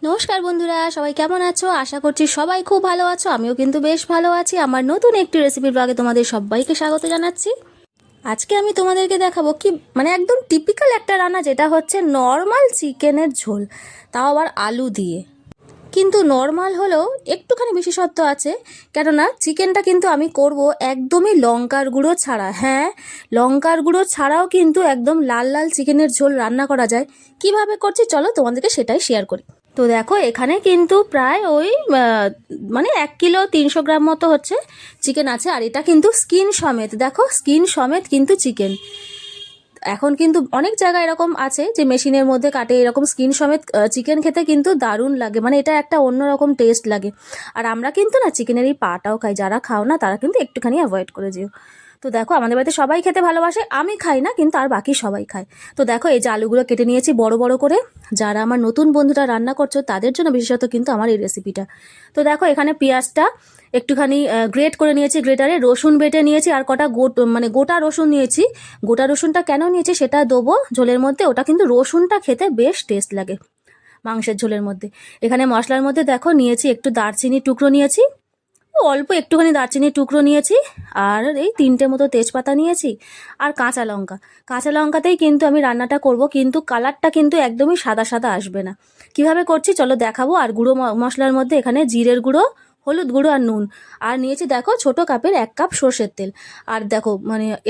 নমস্কার বন্ধুরা, সবাই কেমন আছো? আশা করছি সবাই খুব ভালো আছো। আমিও কিন্তু বেশ ভালো আছি। আমার নতুন একটি রেসিপির ব্লগে তোমাদের সবাইকে স্বাগত জানাচ্ছি। আজকে আমি তোমাদেরকে দেখাবো কি একদম টিপিক্যাল একটা রান্না, যেটা হচ্ছে নর্মাল চিকেনের ঝোল, তাও আবার আলু দিয়ে। কিন্তু নর্মাল হলেও একটুখানি বিশেষত্ব আছে, কেননা চিকেনটা কিন্তু আমি করব একদমই লঙ্কার গুঁড়ো ছাড়া। হ্যাঁ, লঙ্কার গুঁড়ো ছাড়াও কিন্তু একদম লাল লাল চিকেনের ঝোল রান্না করা যায়। কিভাবে করছি চলো তোমাদেরকে সেটাই শেয়ার করি। তো দেখো, এখানে কিন্তু প্রায় ওই 1 কিলো 300 গ্রাম মতো হচ্ছে চিকেন আছে। আর এটা কিন্তু স্কিন সমেত, দেখো স্কিন সমেত কিন্তু চিকেন। এখন কিন্তু অনেক জায়গায় এরকম আছে যে মেশিনের মধ্যে কাটে, এরকম স্কিন সমেত চিকেন খেতে কিন্তু দারুণ লাগে, এটা একটা অন্যরকম টেস্ট লাগে। আর আমরা কিন্তু না চিকেনের এই পাটাও খাই, যারা খাও না তারা কিন্তু একটুখানি অ্যাভয়েড করে যেও। তো দেখো, আমাদের বাড়িতে সবাই খেতে ভালোবাসে, আমি খাই না কিন্তু আর বাকি সবাই খায়। তো দেখো, এই যে আলুগুলো কেটে নিয়েছি বড় বড় করে। যারা আমার নতুন বন্ধুরা রান্না করছো তাদের জন্য বিশেষত কিন্তু আমার এই রেসিপিটা। তো দেখো, এখানে পেঁয়াজটা একটুখানি গ্রেট করে নিয়েছি গ্রেটারে, রসুন বেটে নিয়েছি, আর কটা গোটা রসুন নিয়েছি। গোটা রসুনটা কেন নিয়েছি সেটা দেবো ঝোলের মধ্যে, ওটা কিন্তু রসুনটা খেতে বেশ টেস্ট লাগে মাংসের ঝোলের মধ্যে। এখানে মশলার মধ্যে দেখো নিয়েছি একটু দারচিনি টুকরো নিয়েছি, অল্প একটুখানি দারচিনির টুকরো নিয়েছি, আর এই 3টে মতো তেজপাতা নিয়েছি, আর কাঁচা লঙ্কা। কাঁচা লঙ্কাতেই কিন্তু আমি রান্নাটা করব, কিন্তু কালারটা কিন্তু একদমই সাদা সাদা আসবে না। কিভাবে করছি চলো দেখাবো। আর গুঁড়ো মশলার মধ্যে এখানে জিরের গুঁড়ো, হলুদ গুঁড়ো আর নুন। আর নিয়েছি দেখো ছোট কাপের 1 কাপ সর্ষের তেল। আর দেখো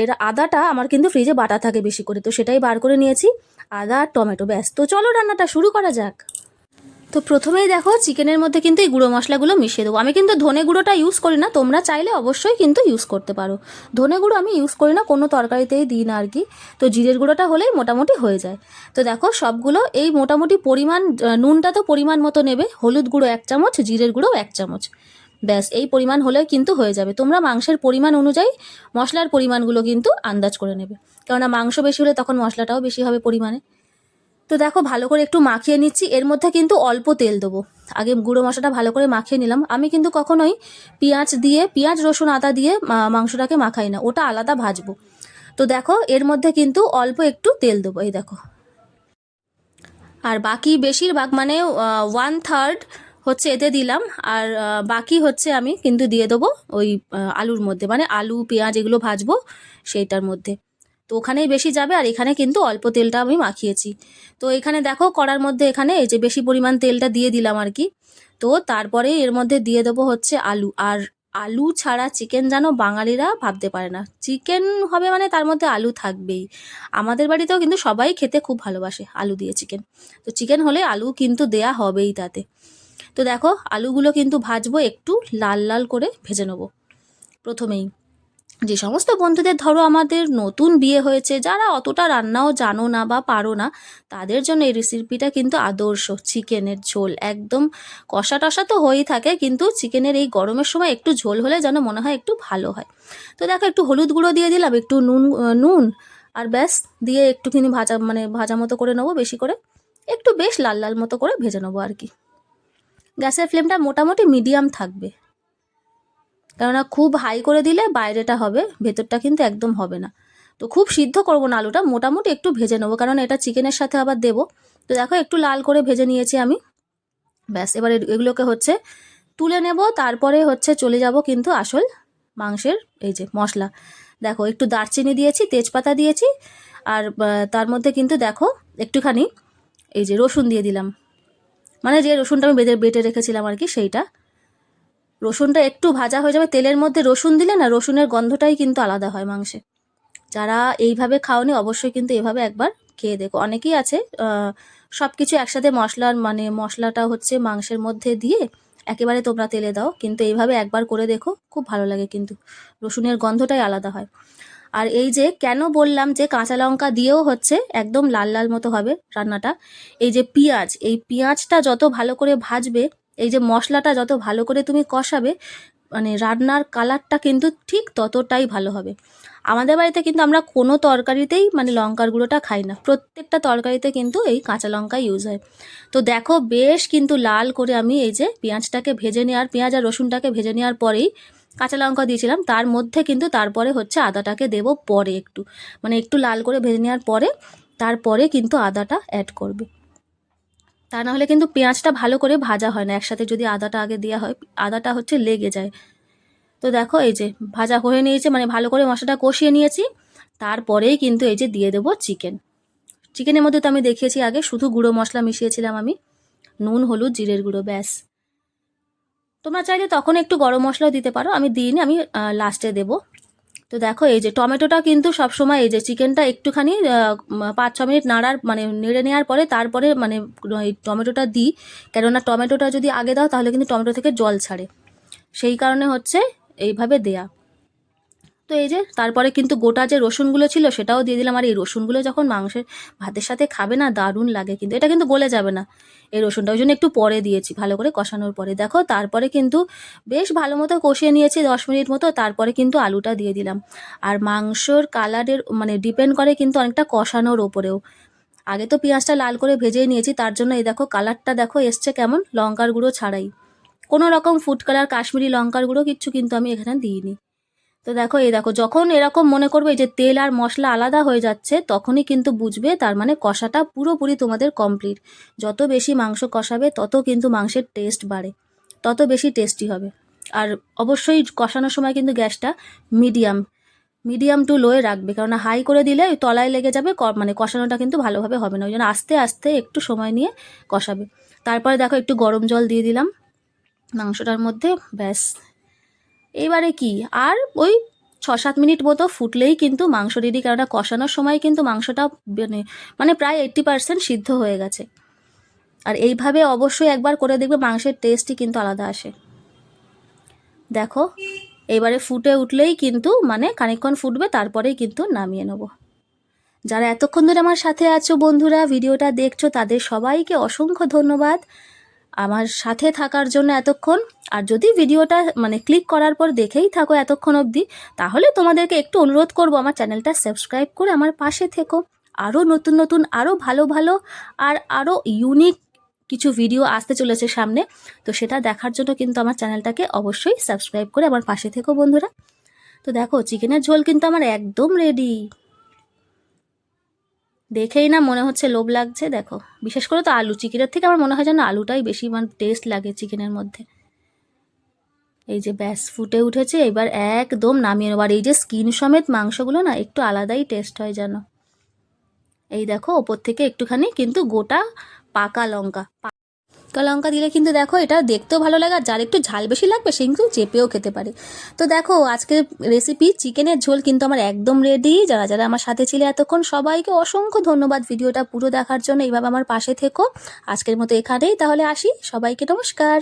এর আদাটা আমার কিন্তু ফ্রিজে বাটা থাকে বেশি করে, তো সেটাই বার করে নিয়েছি। আদা আর টমেটো, ব্যাস। তো চলো রান্নাটা শুরু করা যাক। তো প্রথমেই দেখো, চিকেনের মধ্যে কিন্তু এই গুঁড়ো মশলাগুলো মিশিয়ে দেবো। আমি কিন্তু ধনে গুঁড়োটা ইউজ করি না, তোমরা চাইলে অবশ্যই কিন্তু ইউজ করতে পারো। ধনে গুঁড়ো আমি ইউজ করি না, কোনো তরকারিতেই দিই না আর কি। তো জিরের গুঁড়োটা হলেই মোটামুটি হয়ে যায়। তো দেখো সবগুলো এই মোটামুটি পরিমাণ, নুনটা তো পরিমাণ মতো নেবে, হলুদ গুঁড়ো 1 চামচ, জিরের গুঁড়ো 1 চামচ, ব্যাস এই পরিমাণ হলে কিন্তু হয়ে যাবে। তোমরা মাংসের পরিমাণ অনুযায়ী মশলার পরিমাণগুলো কিন্তু আন্দাজ করে নেবে, কেননা মাংস বেশি হলে তখন মশলাটাও বেশি হবে পরিমাণে। তো দেখো, ভালো করে একটু মাখিয়ে নিচ্ছি। এর মধ্যে কিন্তু অল্প তেল দেবো। আগে গুঁড়ো মশলাটা ভালো করে মাখিয়ে নিলাম। আমি কিন্তু কখনোই পেঁয়াজ রসুন আদা দিয়ে মাংসটাকে মাখাই না, ওটা আলাদা ভাজবো। তো দেখো, এর মধ্যে কিন্তু অল্প একটু তেল দেবো, এই দেখো। আর বাকি বেশিরভাগ 1/3 হচ্ছে এতে দিলাম। আর বাকি হচ্ছে আমি কিন্তু দিয়ে দেবো ওই আলুর মধ্যে, আলু পেঁয়াজ এগুলো ভাজবো সেইটার মধ্যে। তো ওখানেই বেশি যাবে, আর এখানে কিন্তু অল্প তেলটা আমি মাখিয়েছি। তো এখানে দেখো কড়ার মধ্যে এখানে এই যে বেশি পরিমাণ তেলটা দিয়ে দিলাম আর কি। তো তারপরে এর মধ্যে দিয়ে দেবো হচ্ছে আলু। আর আলু ছাড়া চিকেন যেন বাঙালিরা ভাবতে পারে না। চিকেন হবে তার মধ্যে আলু থাকবেই। আমাদের বাড়িতেও কিন্তু সবাই খেতে খুব ভালোবাসে আলু দিয়ে চিকেন। তো চিকেন হলে আলু কিন্তু দেয়া হবেই তাতে। তো দেখো, আলুগুলো কিন্তু ভাজবো, একটু লাল লাল করে ভেজে নেবো প্রথমেই। যে সমস্ত বন্ধুদের ধরো আমাদের নতুন বিয়ে হয়েছে, যারা অতটা রান্নাও জানো না বা পারো না, তাদের জন্য এই রেসিপিটা কিন্তু আদর্শ। চিকেনের ঝোল একদম কষা টষা তো হয়েই থাকে, কিন্তু চিকেনের এই গরমের সময় একটু ঝোল হলে যেন মনে হয় একটু ভালো হয়। তো দেখো, একটু হলুদ গুঁড়ো দিয়ে দিলাম, একটু নুন আর ব্যাস দিয়ে একটুখানি ভাজা মতো করে নেবো, বেশি করে একটু বেশ লাল লাল মতো করে ভেজে নেবো আর কি। গ্যাসের ফ্লেমটা মোটামুটি মিডিয়াম থাকবে, কেননা খুব হাই করে দিলে বাইরেটা হবে, ভেতরটা কিন্তু একদম হবে না। তো খুব সিদ্ধ করবো না আলুটা, মোটামুটি একটু ভেজে নেবো, কারণ এটা চিকেনের সাথে আবার দেবো। তো দেখো, একটু লাল করে ভেজে নিয়েছি আমি, ব্যাস। এবার এগুলোকে হচ্ছে তুলে নেব, তারপরে হচ্ছে চলে যাব কিন্তু আসল মাংসের এই যে মশলা। দেখো, একটু দারচিনি দিয়েছি, তেজপাতা দিয়েছি, আর তার মধ্যে কিন্তু দেখো একটুখানি এই যে রসুন দিয়ে দিলাম, যে রসুনটা আমি বেটে রেখেছিলাম আর কি, সেইটা। রসুনটা একটু ভাজা হয়ে যাবে তেলের মধ্যে। রসুন দিলে না, রসুনের গন্ধটাই কিন্তু আলাদা হয় মাংসে। যারা এইভাবে খাওনি অবশ্যই কিন্তু এভাবে একবার খেয়ে দেখো। অনেকেই আছে সব কিছু একসাথে মশলাটা হচ্ছে মাংসের মধ্যে দিয়ে একেবারে তোমরা তেলে দাও, কিন্তু এইভাবে একবার করে দেখো, খুব ভালো লাগে কিন্তু। রসুনের গন্ধটাই আলাদা হয়। আর এই যে কেন বললাম যে কাঁচা লঙ্কা দিয়েও হচ্ছে একদম লাল লাল মতো হবে রান্নাটা, এই যে এই পেঁয়াজটা যত ভালো করে ভাজবে, এই যে মশলাটা যত ভালো করে তুমি কষাবে, রান্নার কালারটা কিন্তু ঠিক ততটাই ভালো হবে। আমাদের বাড়িতে কিন্তু আমরা কোনো তরকারিতেই লঙ্কার গুঁড়োটা খাই না, প্রত্যেকটা তরকারিতে কিন্তু এই কাঁচা লঙ্কা ইউজ হয়। তো দেখো, বেশ কিন্তু লাল করে আমি এই যে পেঁয়াজ আর রসুনটাকে ভেজে নেওয়ার পরেই কাঁচা লঙ্কা দিয়েছিলাম, তার মধ্যে কিন্তু তারপরে হচ্ছে আদাটাকে দেবো পরে, একটু লাল করে ভেজে নেওয়ার পরে তারপরে কিন্তু আদাটা অ্যাড করবে। তা না হলে কিন্তু পেঁয়াজটা ভালো করে ভাজা হয় না, একসাথে যদি আদাটা আগে দেওয়া হয় আদাটা হচ্ছে লেগে যায়। তো দেখো এই যে ভাজা হয়ে নিয়েছে, মানে ভালো করে মশলাটা কষিয়ে নিয়েছি। তারপরেই কিন্তু এই যে দিয়ে দেবো চিকেন। চিকেনের মধ্যে তো আমি দেখিয়েছি আগে, শুধু গুঁড়ো মশলা মিশিয়েছিলাম আমি, নুন, হলুদ, জিরের গুঁড়ো, ব্যাস। তোমরা চাইলে তখন একটু গরম মশলাও দিতে পারো, আমি দিইনি, আমি লাস্টে দেবো। তো দেখো এই যে টমেটোটা কিন্তু সবসময় এই যে চিকেনটা একটুখানি 5-6 মিনিট নাড়ার মানে নেড়ে নেওয়ার পরে তারপরে মানে এই টমেটোটা দিই, কেননা টমেটোটা যদি আগে দাও তাহলে কিন্তু টমেটো থেকে জল ছাড়ে, সেই কারণে হচ্ছে এইভাবে দেয়া। তো এই যে তারপরে কিন্তু গোটা যে রসুনগুলো ছিল সেটাও দিয়ে দিলাম। আর এই রসুনগুলো যখন মাংসের ভাতের সাথে খাবে না, দারুণ লাগে কিন্তু, এটা কিন্তু গলে যাবে না এই রসুনটা, ওই জন্য একটু পরে দিয়েছি, ভালো করে কষানোর পরে। দেখো তারপরে কিন্তু বেশ ভালো মতো কষিয়ে নিয়েছি 10 মিনিট মতো, তারপরে কিন্তু আলুটা দিয়ে দিলাম। আর মাংসর কালারের মানে ডিপেন্ড করে কিন্তু অনেকটা কষানোর ওপরেও। আগে তো পেঁয়াজটা লাল করে ভেজেই নিয়েছি, তার জন্য এই দেখো কালারটা দেখো এসছে কেমন, লঙ্কার গুঁড়ো ছাড়াই, কোনো রকম ফুড কালার, কাশ্মীরি লঙ্কার গুঁড়ো কিচ্ছু কিন্তু আমি এখানে দিইনি। তো দেখো এই দেখো যখন এরকম মনে করবে যে তেল আর মশলা আলাদা হয়ে যাচ্ছে, তখনই কিন্তু বুঝবে তার মানে কষাটা পুরোপুরি তোমাদের কমপ্লিট। যত বেশি মাংস কষাবে তত কিন্তু মাংসের টেস্ট বাড়ে, তত বেশি টেস্টি হবে। আর অবশ্যই কষানোর সময় কিন্তু গ্যাসটা মিডিয়াম মিডিয়াম টু লোয়ে রাখবে, কেননা হাই করে দিলে ওই তলায় লেগে যাবে, মানে কষানোটা কিন্তু ভালোভাবে হবে না, ওই জন্য আস্তে আস্তে একটু সময় নিয়ে কষাবে। তারপরে দেখো একটু গরম জল দিয়ে দিলাম মাংসটার মধ্যে, ব্যাস। এবারে কি আর ওই 6-7 মিনিট মতো ফুটলেই কিন্তু মাংস রেডি, কেননা কষানোর সময় কিন্তু মাংসটা মানে প্রায় 80% সিদ্ধ হয়ে গেছে। আর এইভাবে অবশ্যই একবার করে দেখবে, মাংসের টেস্টই কিন্তু আলাদা আসে। দেখো এবারে ফুটে উঠলেই কিন্তু মানে খানিকক্ষণ ফুটবে, তারপরেই কিন্তু নামিয়ে নেব। যারা এতক্ষণ ধরে আমার সাথে আছো বন্ধুরা, ভিডিওটা দেখছো, তাদের সবাইকে অসংখ্য ধন্যবাদ আমার সাথে থাকার জন্য এতক্ষণ। আর যদি ভিডিওটা মানে ক্লিক করার পর দেখেই থাকো এতক্ষণ অবধি, তাহলে তোমাদেরকে একটু অনুরোধ করব আমার চ্যানেলটা সাবস্ক্রাইব করে আমার পাশে থেকো। আরও নতুন নতুন আরও ভালো ভালো আর আরও ইউনিক কিছু ভিডিও আসতে চলেছে সামনে, তো সেটা দেখার জন্য কিন্তু আমার চ্যানেলটাকে অবশ্যই সাবস্ক্রাইব করে আমার পাশে থেকো বন্ধুরা। তো দেখো চিকেনের ঝোল কিন্তু আমার একদম রেডি, দেখেই না মনে হচ্ছে লোভ লাগছে। দেখো বিশেষ করে তো আলু, চিকেনের থেকে আমার মনে হয় যেন আলুটাই বেশি মানে টেস্ট লাগে চিকেনের মধ্যে। এই যে ব্যাস ফুটে উঠেছে, এবার একদম নামিয়ে নেবো। আর এই যে স্কিন সমেত মাংসগুলো না একটু আলাদাই টেস্ট হয় যেন। এই দেখো ওপর থেকে একটুখানি কিন্তু গোটা পাকা লঙ্কা দিলে কিন্তু দেখো এটা দেখতেও ভালো লাগে, আর যার একটু ঝাল বেশি লাগবে সে কিন্তু চেপেও খেতে পারে। তো দেখো আজকের রেসিপি চিকেনের ঝোল কিন্তু আমার একদম রেডি। যারা যারা আমার সাথে ছিলে এতক্ষণ সবাইকে অসংখ্য ধন্যবাদ ভিডিওটা পুরো দেখার জন্য, এইভাবে আমার পাশে থেকো। আজকের মতো এখানেই তাহলে আসি, সবাইকে নমস্কার।